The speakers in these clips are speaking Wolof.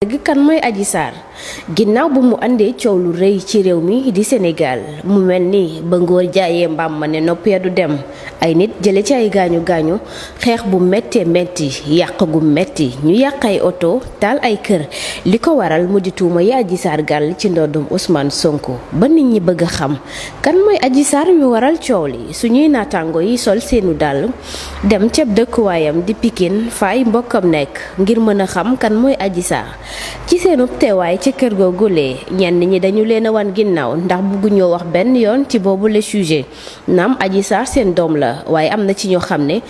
dëgg kan mooy Adji Sarr ginnaaw bu mu àndee coow lu rëy ci réew mi di Sénégal mu mel ni ba ngóor jaayee mbaam ma ne noppee du dem ay nit jële ci ay gaañu gaañu xeex bu méttee métti yàq gu métti ñu yàq ay oto taal ay kër li ko waral mu di tuuma yi Adji Sarr gàll ci ndoddum Ousmane Sonko ba nit ñi bëgg a xam kan mooy Adji Sarr yu waral coow li suñuy naataango yi sol seenu dàll dem ca dëkkuwaayam di Pikine faay mbokkam nekk ngir mën a xam kan mooy Adji Sarr ci seenub teewaay ci kër googulee ñenn ñi dañu leen a wan ginnaaw ndax bëgguñoo wax benn yoon ci boobu le sujet naam Adji Sarr seen doom la waaye am na ci ñoo xam ne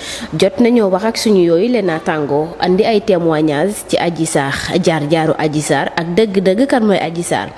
jot nañoo wax ak suñu yooyu leen naataangoo andi ay témoignages ci Adji Sarr jaar-jaaru Adji Sarr ak dëgg-dëgg kan mooy Adji Sarr.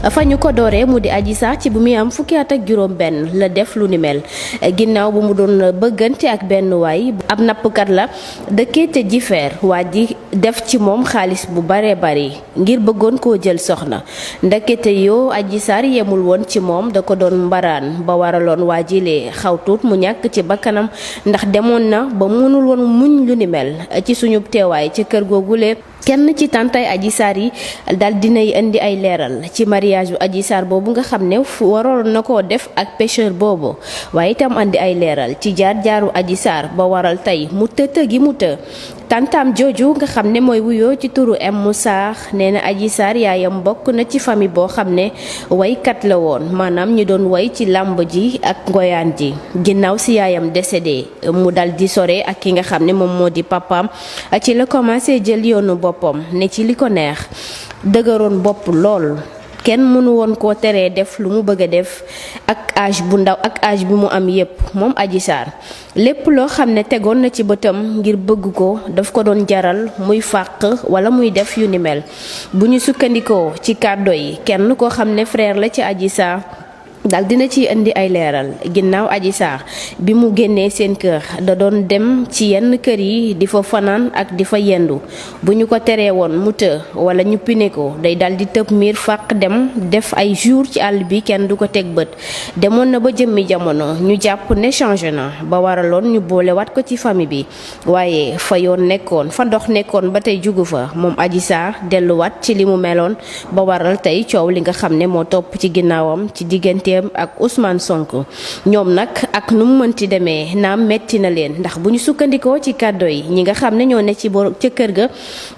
fa ñu ko dooree mu di Adji Sarr ci bu muy am fukki at ak juróom benn la def lu ni mel ginnaaw bu mu doon bëggante ak benn waay ab nappkat la dëkkee te jifeer waa ji def ci moom xaalis bu baree bari ngir bëggoon koo jël soxna ndekete yoo Adji Sarr yemul woon ci moom da ko doon mbaraan ba waraloon waa jilee xaw tuut mu ñàkk ci bakkanam ndax demoon na ba mënul woon muñ lu ni mel ci suñu teewaay ci kër googule kenn ci tantay Adji Sarr yi dal dinay indi ay leeral ci mariage bu Adji Sarr boobu nga xam ne waroon na koo def ak pêcheur boobu waaye itam andi ay leeral ci jaar-jaaru Adji Sarr ba waral tey mu të gi mu të tantam jooju nga xam ne mooy wuyoo ci turu M Moussa nee na Adji Sarr yaayam bokk na ci famille boo xam ne waykat la woon maanaam ñi doon way ci làmb ji ak ngoyaan ji ginnaaw si yaayam décédé mu dal di sore ak ki nga xam ne moom moo di papaam ci la commencé jël yoonu boppam ne ci li ko neex dëgëroon bopp lool kenn mënu woon koo teree def lu mu bëgg a def ak âge bu ndaw ak âge bi mu am yépp moom Adji Sarr lépp loo xam ne tegoon na ci bëtam ngir bëgg ko daf ko doon jaral muy fàq wala muy def yu ni mel bu ñu sukkandikoo ci kàddo yi kenn koo xam ne frère la ci Adji Sarr dal dina ci indi ay leeral ginnaaw Adji Sarr bi mu génnee seen kër da doon dem ci yenn kër yi di fa fanaan ak di fa yendu bu ñu ko teree woon mu të wala ñu pine ko day dal di tëb miir fàq dem def ay jours ci àll bi kenn du ko teg bët demoon na ba jëmmi jamono ñu jàpp ne changé na ba waraloon ñu boolewaat ko ci famille bi waaye fa yoon nekkoon fa ndox nekkoon ba tey jugu fa moom Adji Sarr delluwaat ci li mu meloon ba waral tey coow li nga xam ne moo topp ci ginnaawam ci diggante ak Ousmane Sonko ñoom nag ak nu mu mënti demee naam metti na leen ndax bu ñu sukkandikoo ci kàddo yi ñi nga xam ne ñoo ne ci ca kër ga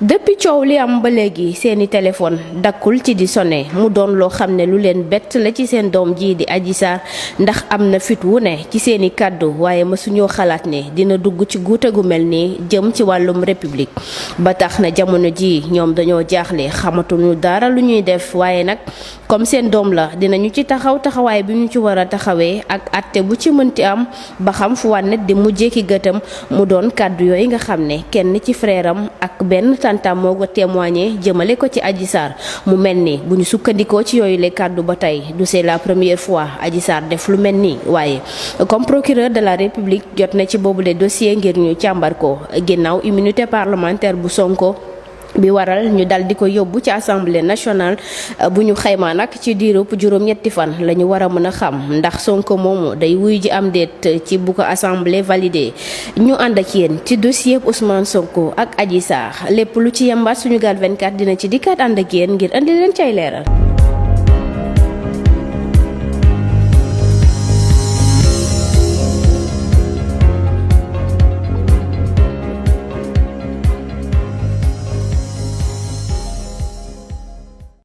depuis coow li am ba léegi seeni téléphone dakkul ci di sonné mu doon loo xam ne lu leen bett la ci seen doom ji di Adji Sarr ndax am na fit wu ne ci seeni kàddu waaye mësuñoo xalaat ne dina dugg ci guute gu mel nii jëm ci wàllum république ba tax na jamono ji ñoom dañoo jaaxle xamatuñu dara lu ñuy def waaye nag comme seen doom la dinañu ci taxawaay bi ñu ci war a taxawee ak atte bu ci mënti am ba xam fu wànnet di mujjee ki gëtam mu doon kàddu yooyu nga xam ne kenn ci frère am ak benn tantam moo ko témoigné jëmale ko ci Adji Sarr mu mel ni bu ñu sukkandikoo ci yooyu le kàddu ba tey du c'est la première fois Adji Sarr def lu mel nii waaye comme procureur de la République jot na ci boobule dossier ngir ñu càmbar ko ginnaaw immunité parlementaire bu Sonko bi waral ñu dal di ko yóbbu ci assemblée nationale bu ñu xaymaa nag ci diirub juróom-ñetti fan la ñu war a mën a xam ndax Sonko moomu day wuy ji am déet ci bu ko assemblée validé ñu ànd ak yéen ci dossier Ousmane Sonko ak Adji Sarr lépp lu ci yembaat Sunugal 24 dina ci dikkaat ànd ak yéen ngir andi leen cay leeral.